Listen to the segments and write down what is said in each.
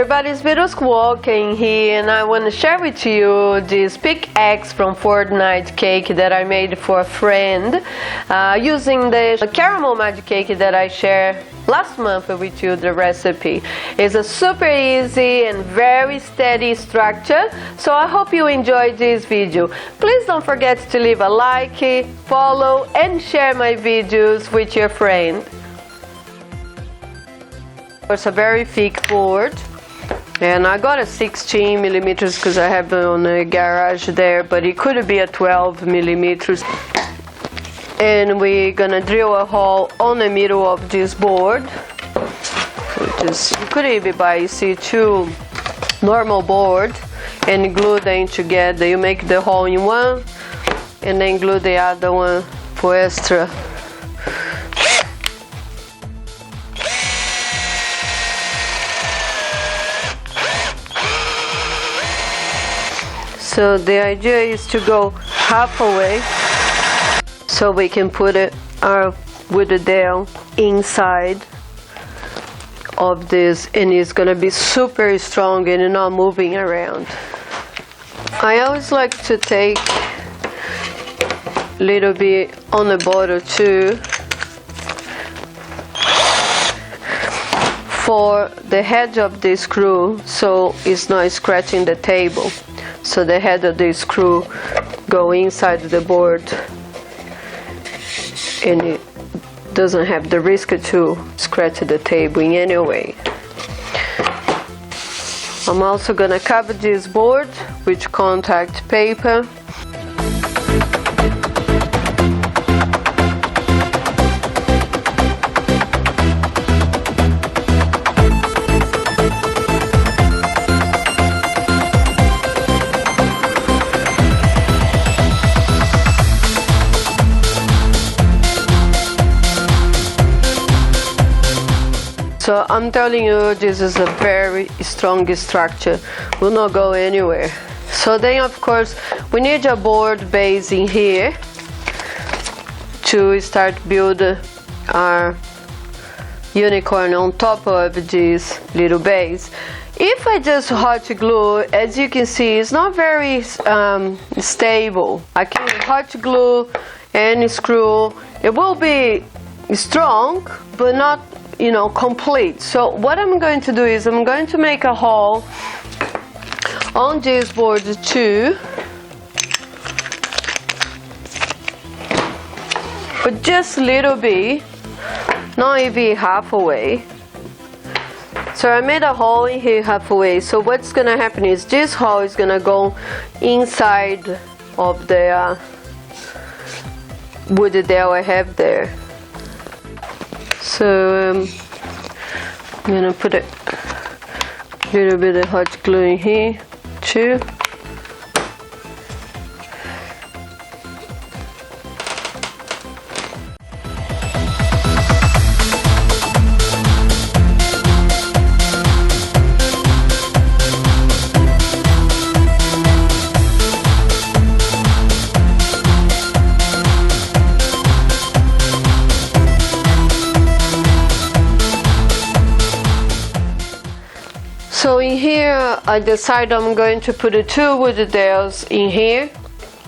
everybody, it's Verusca walking here, and I want to share with you this pickaxe from Fortnite cake that I made for a friend using the caramel magic cake that I shared last month with you, the recipe. It's a super easy and very steady structure, so I hope you enjoyed this video. Please don't forget to leave a like, follow and share my videos with your friend. It's a very thick board, and I got a 16 millimeters because I have it on the garage there, but it could be a 12 millimeters. And we're gonna drill a hole on the middle of this board. You could even buy C2 normal board and glue them together. You make the hole in one and then glue the other one for extra. So the idea is to go halfway so we can put our wood down inside of this, and it's gonna be super strong and not moving around. I always like to take a little bit on the bottom too for the head of the screw, so it's not scratching the table. So the head of the screw go inside the board and it doesn't have the risk to scratch the table in any way. I'm also gonna cover this board with contact paper. So I'm telling you, this is a very strong structure, will not go anywhere. So then of course we need a board base in here to start building our unicorn on top of this little base. If I just hot glue, as you can see, it's not very stable. I can hot glue and screw, it will be strong but not complete. So what I'm going to do is I'm going to make a hole on this board too, but just a little bit, not even halfway. So I made a hole in here halfway. So what's gonna happen is this hole is gonna go inside of the wood that I have there. So I'm gonna put a little bit of hot glue in here too. So in here I decided I'm going to put the two wood dowels in here,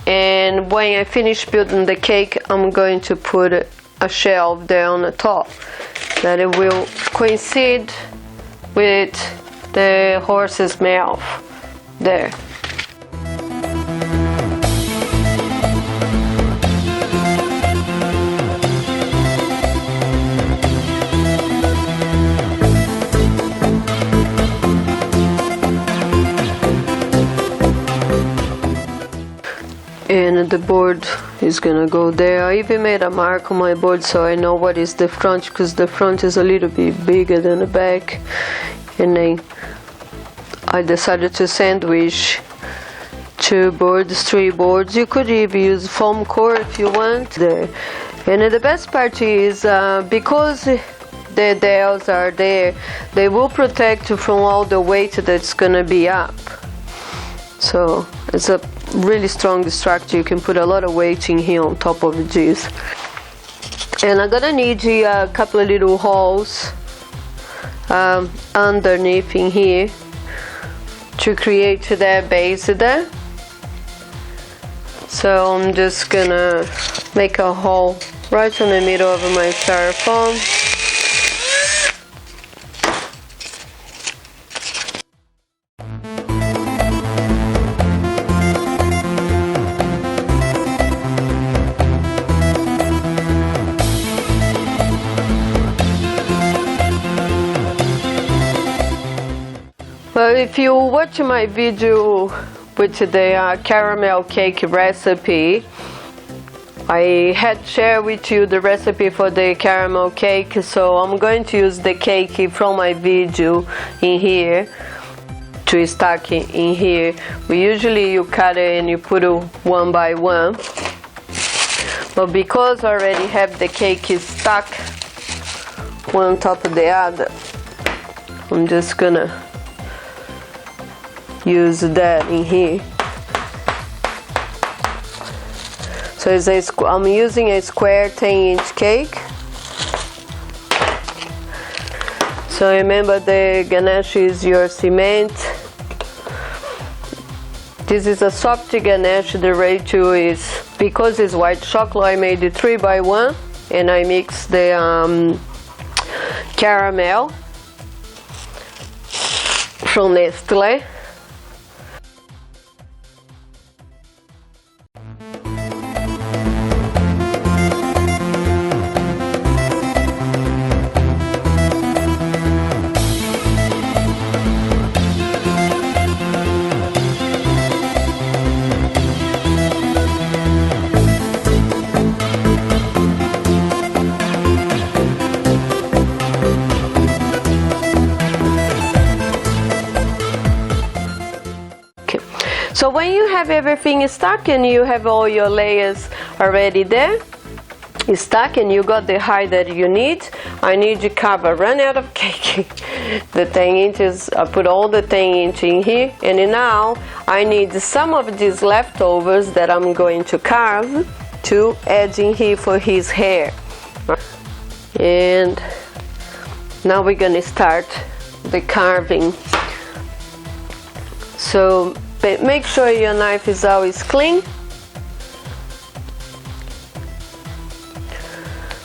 and when I finish building the cake I'm going to put a shelf there on the top that it will coincide with the horse's mouth there. And the board is gonna go there. I even made a mark on my board so I know what is the front, because the front is a little bit bigger than the back. And then I decided to sandwich two boards, three boards. You could even use foam core if you want there. And the best part is because the dowels are there, they will protect you from all the weight that's gonna be up. So it's a really strong structure. You can put a lot of weight in here on top of this. And I'm gonna need a couple of little holes underneath in here to create that base there. So I'm just gonna make a hole right in the middle of my styrofoam. Well, if you watch my video with the caramel cake recipe, I had shared with you the recipe for the caramel cake, so I'm going to use the cake from my video in here to stack in here. Usually you cut it and you put it one by one, but because I already have the cake stuck one on top of the other, I'm just gonna use that in here. So I'm using a square 10-inch cake. So remember, the ganache is your cement. This is a soft ganache. The ratio is, because it's white chocolate, I made it 3 by 1, and I mixed the caramel from Nestlé. So when you have everything stuck and you have all your layers already there, stuck, and you got the height that you need, I need to cover, run out of cake. The 10 inches, I put all the 10 inch in here, and now I need some of these leftovers that I'm going to carve to add in here for his hair. And now we're gonna start the carving. So make sure your knife is always clean.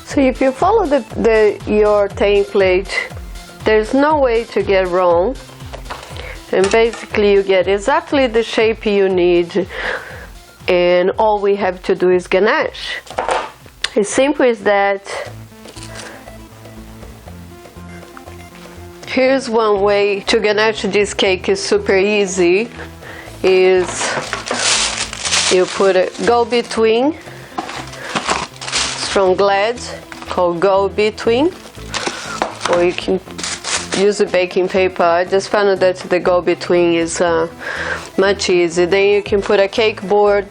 So if you follow your template, there's no way to get wrong, and basically you get exactly the shape you need, and all we have to do is ganache. As simple as that. Here's one way to ganache this cake, is super easy. Is you put a go-between, it's from Glad, called go-between, or you can use a baking paper. I just found that the go-between is much easier. Then you can put a cake board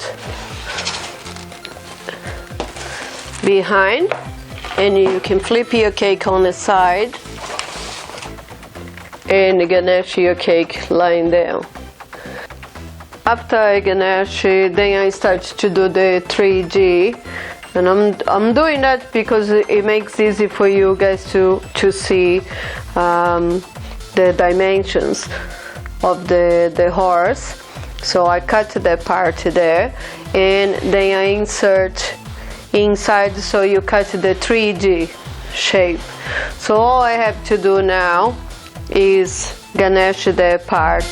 behind, and you can flip your cake on the side and ganache your cake lying down. After I ganache, then I start to do the 3D, and I'm doing that because it makes it easy for you guys to see the dimensions of the horse. So I cut that part there, and then I insert inside, so you cut the 3D shape. So all I have to do now is ganache that part.